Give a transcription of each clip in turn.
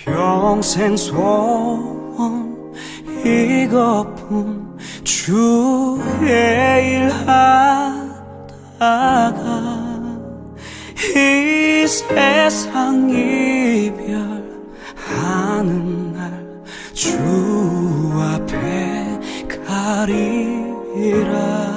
평생 소원 이것뿐 주의 일하다가 이 세상 이별하는 날 주 앞에 가리라.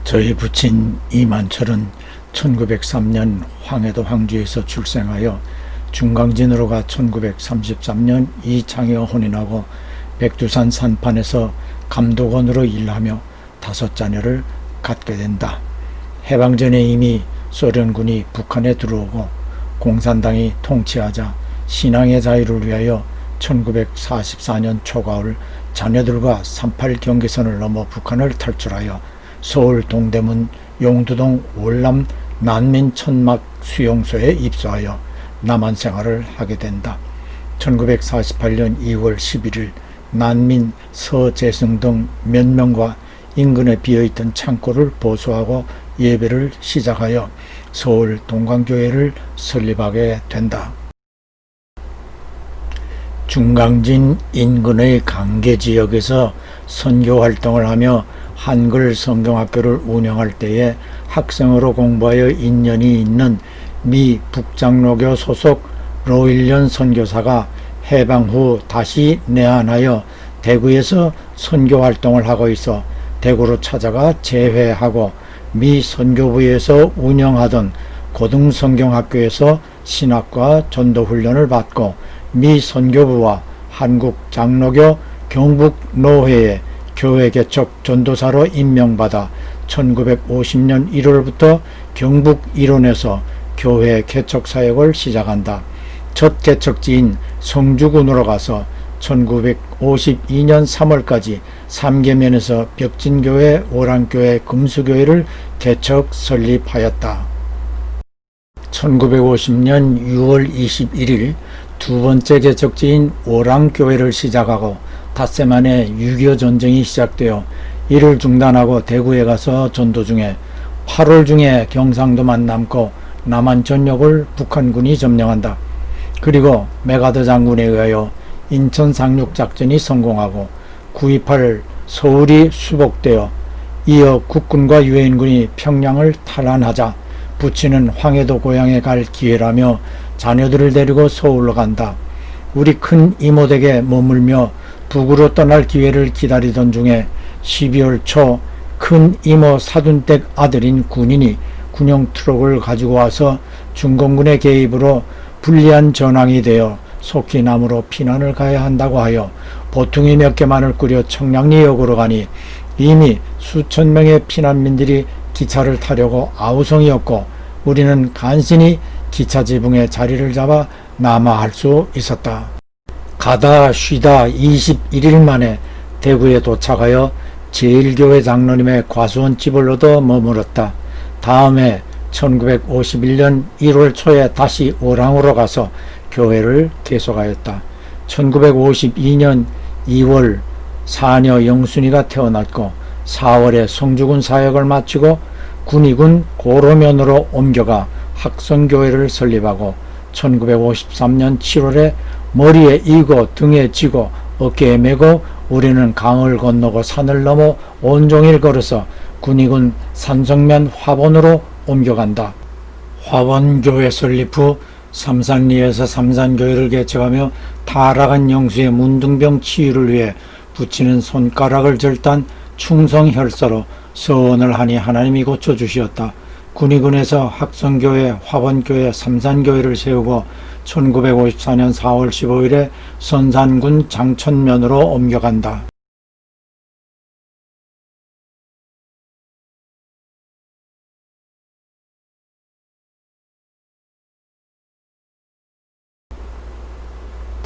저희 부친 이만철은 1903년 황해도 황주에서 출생하여 중강진으로 가 1933년 이창희와 혼인하고 백두산 산판에서 감독원으로 일하며 5자녀를 갖게 된다. 해방 전에 이미 소련군이 북한에 들어오고 공산당이 통치하자 신앙의 자유를 위하여 1944년 초가을 자녀들과 38 경계선을 넘어 북한을 탈출하여 서울 동대문 용두동 월남 난민 천막 수용소에 입소하여 남한 생활을 하게 된다. 1948년 2월 11일 난민 서재승 등 몇 명과 인근에 비어있던 창고를 보수하고 예배를 시작하여 서울 동강교회를 설립하게 된다. 중강진 인근의 강계지역에서 선교활동을 하며 한글 성경학교를 운영할 때에 학생으로 공부하여 인연이 있는 미 북장로교 소속 로일련 선교사가 해방 후 다시 내한하여 대구에서 선교활동을 하고 있어 대구로 찾아가 재회하고 미 선교부에서 운영하던 고등성경학교에서 신학과 전도훈련을 받고 미 선교부와 한국 장로교 경북노회에 교회 개척 전도사로 임명받아 1950년 1월부터 경북 일원에서 교회 개척 사역을 시작한다. 첫 개척지인 성주군으로 가서 1952년 3월까지 삼계면에서 벽진교회, 오랑교회, 금수교회를 개척 설립하였다. 1950년 6월 21일 두 번째 개척지인 오랑교회를 시작하고 닷새 만에 6.25 전쟁이 시작되어 이를 중단하고 대구에 가서 전도 중에 8월 중에 경상도만 남고 남한 전역을 북한군이 점령한다. 그리고 메가더 장군에 의하여 인천 상륙작전이 성공하고 9.28 서울이 수복되어 이어 국군과 유엔군이 평양을 탈환하자 부친은 황해도 고향에 갈 기회라며 자녀들을 데리고 서울로 간다. 우리 큰 이모댁에 머물며 북으로 떠날 기회를 기다리던 중에 12월 초 큰 이모 사돈댁 아들인 군인이 군용 트럭을 가지고 와서 중공군의 개입으로 불리한 전황이 되어 속히 남으로 피난을 가야 한다고 하여 보퉁이 몇 개만을 꾸려 청량리역으로 가니 이미 수천 명의 피난민들이 기차를 타려고 아우성이었고 우리는 간신히 기차 지붕에 자리를 잡아 남아할 수 있었다. 가다 쉬다 21일 만에 대구에 도착하여 제1교회 장로님의 과수원집을 얻어 머물었다. 다음해 1951년 1월 초에 다시 오랑으로 가서 교회를 계속하였다. 1952년 2월 사녀 영순이가 태어났고 4월에 성주군 사역을 마치고 군의군 고로면으로 옮겨가 학성교회를 설립하고 1953년 7월에 머리에 이고 등에 지고 어깨에 메고 우리는 강을 건너고 산을 넘어 온종일 걸어서 군의군 산성면 화본으로 옮겨간다. 화본교회 설립 후 삼산리에서 삼산교회를 개척하며 타락한 영수의 문둥병 치유를 위해 붙이는 손가락을 절단 충성혈서로 서원을 하니 하나님이 고쳐주시었다. 군의군에서 학성교회, 화본교회, 삼산교회를 세우고 1954년 4월 15일에 선산군 장천면으로 옮겨간다.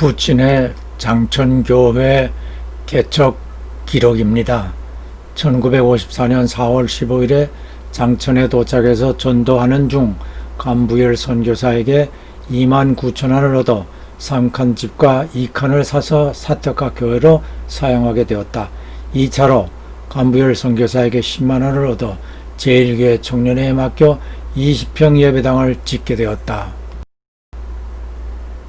부친의 장천교회 개척 기록입니다. 1954년 4월 15일에 장천에 도착해서 전도하는 중 간부열 선교사에게 29,000원을 얻어 3칸 집과 2칸을 사서 사택과 교회로 사용하게 되었다. 2차로 간부열 선교사에게 10만원을 얻어 제1교회 청년회에 맡겨 20평 예배당을 짓게 되었다.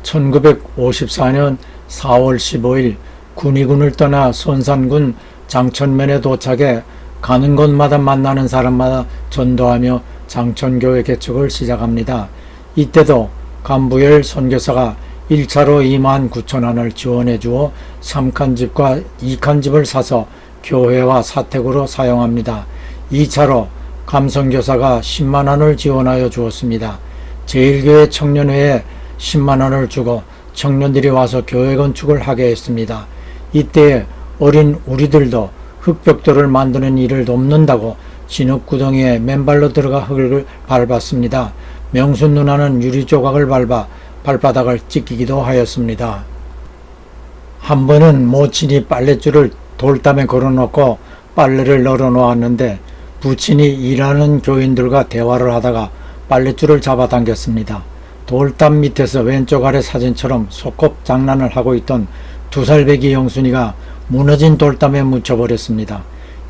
1954년 4월 15일 군의군을 떠나 선산군 장천면에 도착해 가는 곳마다 만나는 사람마다 전도하며 장천교회 개척을 시작합니다. 이때도 간부열 선교사가 1차로 29,000원을 지원해 주어 3칸 집과 2칸 집을 사서 교회와 사택으로 사용합니다. 2차로 감선교사가 10만원을 지원하여 주었습니다. 제1교회 청년회에 10만원을 주고 청년들이 와서 교회 건축을 하게 했습니다. 이때에 어린 우리들도 흙벽돌을 만드는 일을 돕는다고 진흙구덩이에 맨발로 들어가 흙을 밟았습니다. 명순 누나는 유리 조각을 밟아 발바닥을 찢기기도 하였습니다. 한 번은 모친이 빨랫줄을 돌담에 걸어놓고 빨래를 널어 놓았는데 부친이 일하는 교인들과 대화를 하다가 빨랫줄을 잡아당겼습니다. 돌담 밑에서 왼쪽 아래 사진처럼 소꿉 장난을 하고 있던 2살배기 영순이가 무너진 돌담에 묻혀버렸습니다.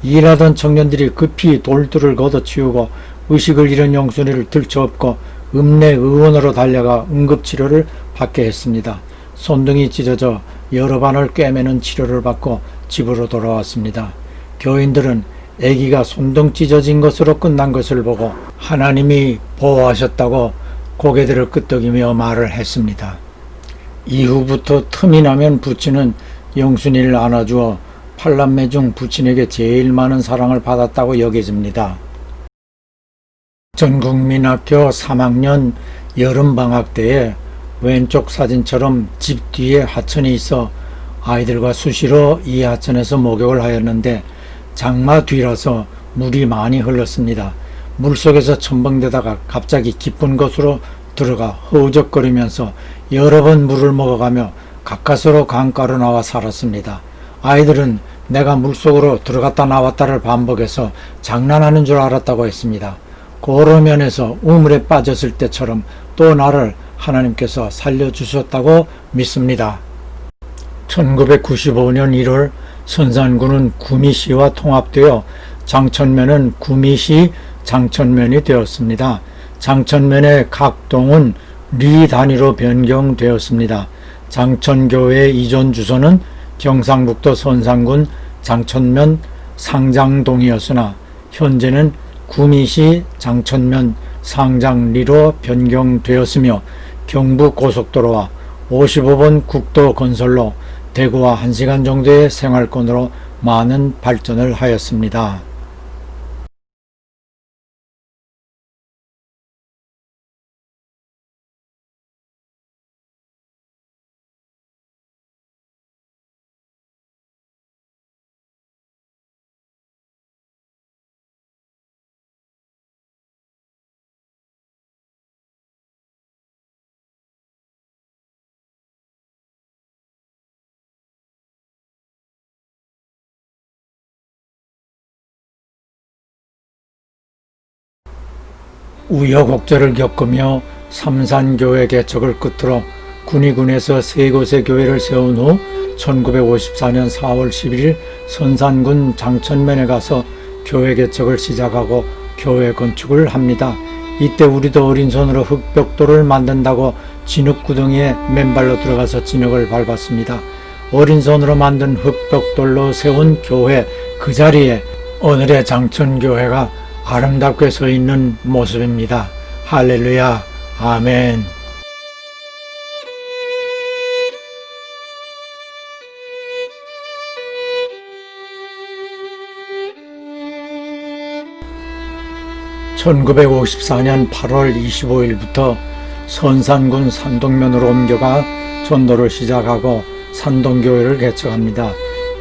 일하던 청년들이 급히 돌들을 걷어치우고 의식을 잃은 영순이를 들쳐업고 읍내의원으로 달려가 응급치료를 받게 했습니다. 손등이 찢어져 여러 반을 꿰매는 치료를 받고 집으로 돌아왔습니다. 교인들은 아기가 손등 찢어진 것으로 끝난 것을 보고 하나님이 보호하셨다고 고개들을 끄덕이며 말을 했습니다. 이후부터 틈이 나면 부친은 영순이를 안아주어 8남매 중 부친에게 제일 많은 사랑을 받았다고 여겨집니다. 전국민학교 3학년 여름방학 때에 왼쪽 사진처럼 집 뒤에 하천이 있어 아이들과 수시로 이 하천에서 목욕을 하였는데 장마 뒤라서 물이 많이 흘렀습니다. 물속에서 첨벙대다가 갑자기 깊은 곳으로 들어가 허우적거리면서 여러 번 물을 먹어가며 가까스로 강가로 나와 살았습니다. 아이들은 내가 물속으로 들어갔다 나왔다를 반복해서 장난하는 줄 알았다고 했습니다. 고로면에서 우물에 빠졌을 때처럼 또 나를 하나님께서 살려주셨다고 믿습니다. 1995년 1월 선산군은 구미시와 통합되어 장천면은 구미시 장천면이 되었습니다. 장천면의 각 동은 리 단위로 변경되었습니다. 장천교회 이전 주소는 경상북도 선산군 장천면 상장동이었으나 현재는 구미시 장천면 상장리로 변경되었으며 경부고속도로와 55번 국도 건설로 대구와 1시간 정도의 생활권으로 많은 발전을 하였습니다. 우여곡절을 겪으며 삼산교회 개척을 끝으로 군위군에서 세 곳의 교회를 세운 후 1954년 4월 11일 선산군 장천면에 가서 교회 개척을 시작하고 교회 건축을 합니다. 이때 우리도 어린 손으로 흙벽돌을 만든다고 진흙구덩이에 맨발로 들어가서 진흙을 밟았습니다. 어린 손으로 만든 흙벽돌로 세운 교회 그 자리에 오늘의 장천교회가 아름답게 서 있는 모습입니다. 할렐루야, 아멘. (1954년 8월 25일부터) 선산군 산동면으로 옮겨가 전도를 시작하고 산동교회를 개척합니다.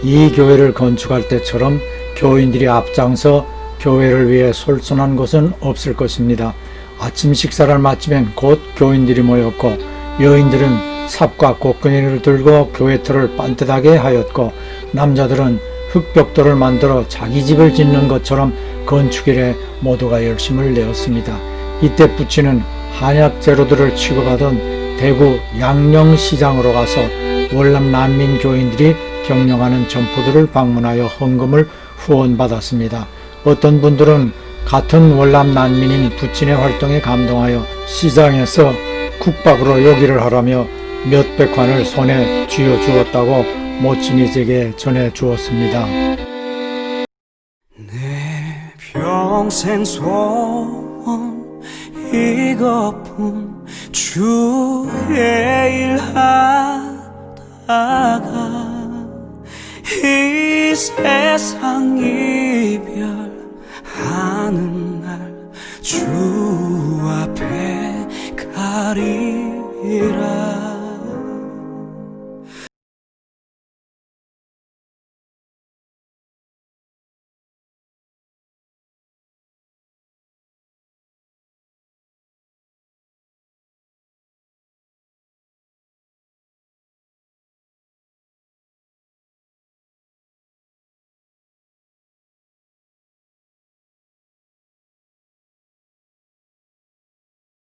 이 교회를 건축할 때처럼 교인들이 앞장서 교회를 위해 솔선한 곳은 없을 것입니다. 아침 식사를 마치면 곧 교인들이 모였고 여인들은 삽과 곡괭이를 들고 교회 틀을 반듯하게 하였고 남자들은 흙벽돌을 만들어 자기 집을 짓는 것처럼 건축일에 모두가 열심을 내었습니다. 이때 부친은 한약 재료들을 취급하던 대구 양령시장으로 가서 월남 난민 교인들이 경영하는 점포들을 방문하여 헌금을 후원받았습니다. 어떤 분들은 같은 월남 난민인 부친의 활동에 감동하여 시장에서 국밥으로 요기를 하라며 몇백 환을 손에 쥐어 주었다고 모친이 제게 전해 주었습니다. 내 평생 소원 이것뿐 주의 일하다가 이 세상